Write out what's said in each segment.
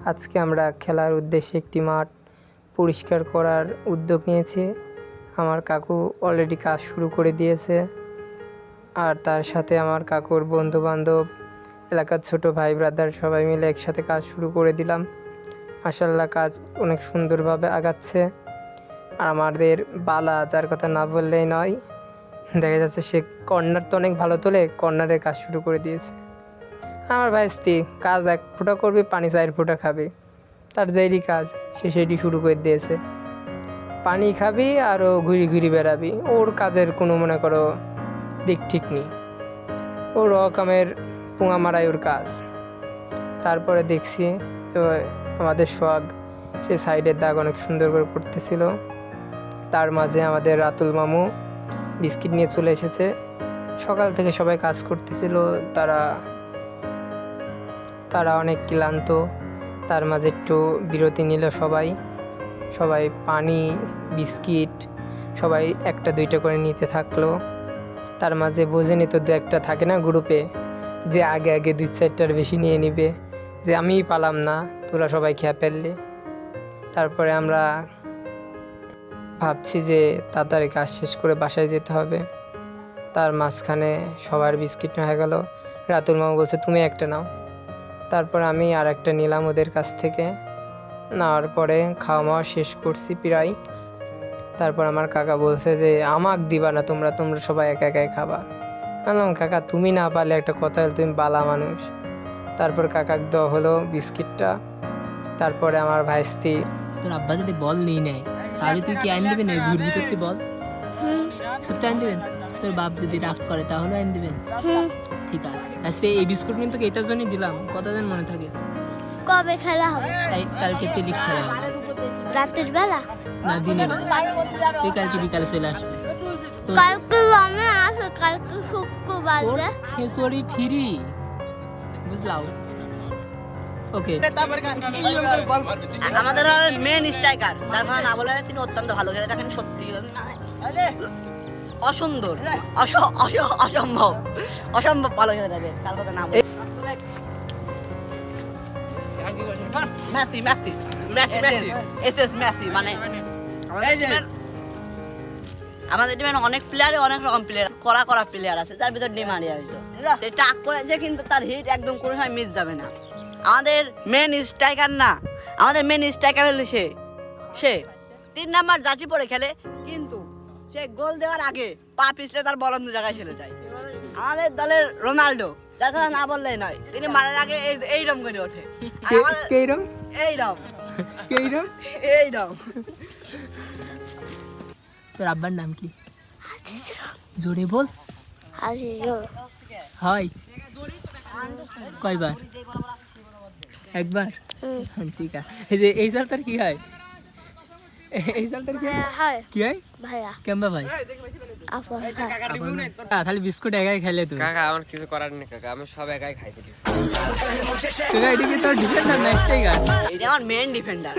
আজকে আমরা খেলার উদ্দেশ্যে একটি মাঠ পরিষ্কার করার উদ্যোগ নিয়েছি। আমার কাকু অলরেডি কাজ শুরু করে দিয়েছে, আর তার সাথে আমার কাকুর বন্ধুবান্ধব, এলাকার ছোট ভাই ব্রাদার সবাই মিলে একসাথে কাজ শুরু করে দিলাম। মাশাআল্লাহ কাজ অনেক সুন্দরভাবে আগাচ্ছে। আর আমাদের বালা, যার কথা না বললেই নয়, দেখা যাচ্ছে সে কর্নার তো অনেক ভালো তোলে, কর্নারের কাজ শুরু করে দিয়েছে। আমার ভাইস্তি কাজ 1 ফুটা করবে, পানি 4 ফুটা খাবে, তার যেইটি কাজ সে সেটি শুরু করে দিয়েছে। পানি খাবি আর ও ঘুরি ঘুরি বেড়াবি, ওর কাজের কোনো মনে করো দিক ঠিক নেই, ওর রকমের পুঙা মারাই ওর কাজ। তারপরে দেখছি তো আমাদের সোহাগ সে সাইডের দাগ অনেক সুন্দর করে করতেছিল। তার মাঝে আমাদের রাতুল মামু বিস্কিট নিয়ে চলে এসেছে। সকাল থেকে সবাই কাজ করতেছিল, তারা অনেক ক্লান্ত। তার মাঝে একটু বিরতি নিল সবাই পানি, বিস্কিট সবাই 1-2টা করে নিতে থাকলো। তার মাঝে বোঝেনি তো 2-1টা থাকে না গ্রুপে, যে আগে 2-4টার বেশি নিয়ে নিবে, যে আমিই পালাম না, তোরা সবাই খেয়ে ফেললে। তারপরে আমরা ভাবছি যে তাড়াতাড়ি কাজ শেষ করে বাসায় যেতে হবে। তার মাঝখানে সবার বিস্কিট হয়ে গেল। রাতুল মামু বলছে তুমি একটা নাও। তারপর আমি আর একটা নিলাম ওদের কাছ থেকে। নেওয়ার পরে খাওয়া শেষ করছি প্রায়। তারপর আমার কাকা বলছে যে আমাক দিবা না, তোমরা সবাই একা একাই খাবা। বললাম কাকা তুমি না পারলে একটা কথা হলো, তুমি বালা মানুষ। তারপর কাকাক দেওয়া হলো বিস্কিটটা। তারপরে আমার ভাইস্তি, তোর আব্বা যদি বল নিয়ে নেয় তাহলে তুই কি আইন দিবেন? এই ভুর ভিতরতে বল সত্যি আইন দিবেন? তোর বাপ যদি রাগ করে তাহলে আইন দিবেন? ঠিক আছে, আজকে এই বিস্কুট কিন্তু এটার জন্যই দিলাম, কতদিন মনে থাকে? কবে খেলা হবে? কালকে তেলিক খেলা হবে। রাতের বেলা না, দিনের বেলা। তুই কালকে বিকালে চলে আসবি। কালকে আমি আসো, কালকে শুক্রবার যে খেসরি ফ্রি, বুঝলাম? ওকে। আমাদের মেন স্ট্রাইকার, যার কথা না বলে তিনি অত্যন্ত ভালো খেলে থাকেন। সত্যি অসুন্দর, অসম্ভব ভালো খেলে থাকে, তার কথা না বলে। Messi Messi Messi Messi SS Messi মানে আমাদের টিমে অনেক প্লেয়ারে অনেক রকম প্লেয়ার, কড়া প্লেয়ার আছে, যার ভিতর ডিমারিয়া হয়েছে টাক করে যে, কিন্তু তার হিট একদম কোনো সময় মিস যাবে না। আমাদের মেন স্ট্রাইকার না, আমাদের মেন স্ট্রাইকার হলো সে 3 নাম্বার জাচি পড়ে খেলে, কিন্তু সে গোল দেওয়ার আগে পা পিছলে তার বল অন্য জায়গায় চলে যায়। আমাদের দলের রোনাল্ডো, যার কথা না বললেই নয়, তিনি মারার আগে এইরকম করে ওঠে। এইরকম। তোর আব্বার নাম কি? জোরে বল। হয় কয়বার? একবার। ঠিক আছে। এই সালটার কি হয়? এই সালটার কি হয়? কি হয় ভাইয়া? কেমবা ভাই? তাহলে বিস্কুট একাই খেলে তুই? কাকা আমার কিছু করার নেই কাকা, আমি সব একাই খাই দিই। এটা কি তোর ডিফেন্ডার না স্ট্রাইকার? এটা আমার মেন ডিফেন্ডার।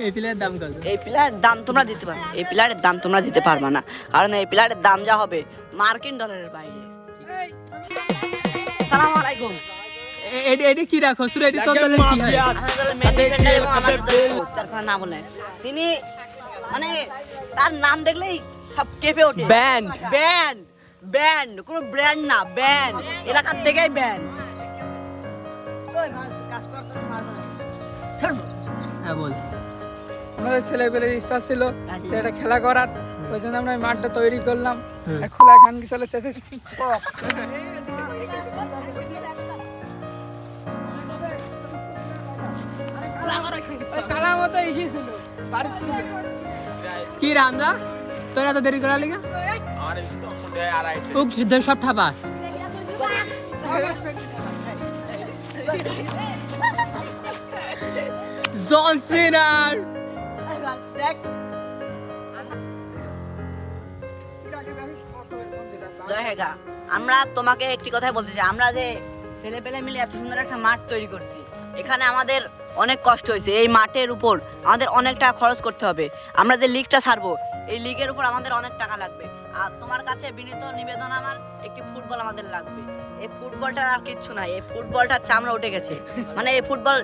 এই প্লেয়ারের দাম কত? এই প্লেয়ারের দাম তোমরা দিতে পারবে, এই প্লেয়ারের দাম তোমরা দিতে পারবে না, কারণ এই প্লেয়ারের দাম যা হবে মার্কিন ডলারের বাইরে। আসসালামু আলাইকুম। এটা কি রাখো সুরা? এটা তো দলের কি হয়? না বলে তিনি মানে তার নাম দেখলেই সব কেঁপে ওঠে। ব্যান্ড ব্যান্ড ব্যান্ড, কোনো ব্র্যান্ড না, ব্যান্ড, এলাকার থেকেই ব্যান্ড। হ্যাঁ বল। আমাদের ছেলেপেলের ইচ্ছা ছিল যে একটা খেলা করার, ওই জন্য আমরা মাঠটা তৈরি করলাম। খোলা খান কি চলে শেষে কালা মতো এসেছিল, বাড়ির ছিল। কি রামদা তোরা এত দেরি করা লিগা? ও সিদ্ধ সব ঠাপা। জন সিনার জয় হেগা, আমরা তোমাকে একটি কথাই বলতে চাই, আমরা যে ছেলে পেলে মিলে এত সুন্দর একটা মাঠ তৈরি করছি, এখানে আমাদের অনেক কষ্ট হয়েছে। এই মাঠের উপর আমাদের অনেক টাকা খরচ করতে হবে। আমরা যে লিগটা ছাড়বো, এই লিগের উপর আমাদের অনেক টাকা লাগবে। আর তোমার কাছে বিনীত নিবেদন আমার, একটি ফুটবল আমাদের লাগবে। এই ফুটবলটা আর কিচ্ছু নাই, এই ফুটবলটার চামড়া উঠে গেছে, মানে এই ফুটবল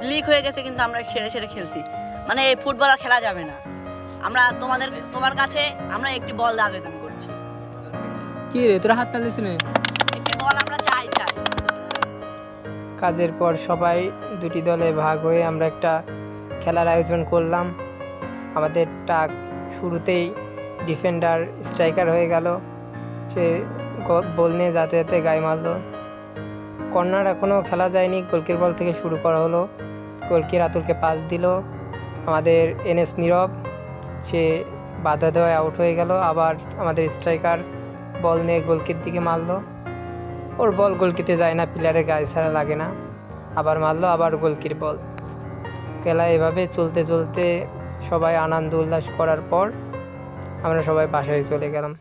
লিক হয়ে গেছে কিন্তু আমরা ছেড়ে ছেড়ে খেলছি, মানে এই ফুটবল আর খেলা যাবে না। আমরা তোমার কাছে আমরা একটি বল আবেদন করছি, কি রে তোরা হাত তালিস না? একটি বল আমরা চাই। কাজের পর সবাই দুটি দলে ভাগ হয়ে আমরা একটা খেলার আয়োজন করলাম। আমাদের টাক শুরুতেই ডিফেন্ডার স্ট্রাইকার হয়ে গেল, সে বল নিয়ে যাতে যাতে গায়ে মারল। কর্নার এখনও খেলা যায়নি, গোলকির বল থেকে শুরু করা হলো। গোলকি রাতুলকে পাস দিল, আমাদের এনএস নীরব সে বাধা দেওয়ায় আউট হয়ে গেল। আবার আমাদের স্ট্রাইকার বল নিয়ে গোলকির দিকে মারলো, ওর বল গোলকিতে যায় না, প্লেয়ারের গায়ে ছাড়া লাগে না, আবার মারলো, আবার গোলকির বল। খেলা এভাবে চলতে চলতে সবাই আনন্দ উল্লাস করার পর আমরা সবাই বাসায় চলে গেলাম।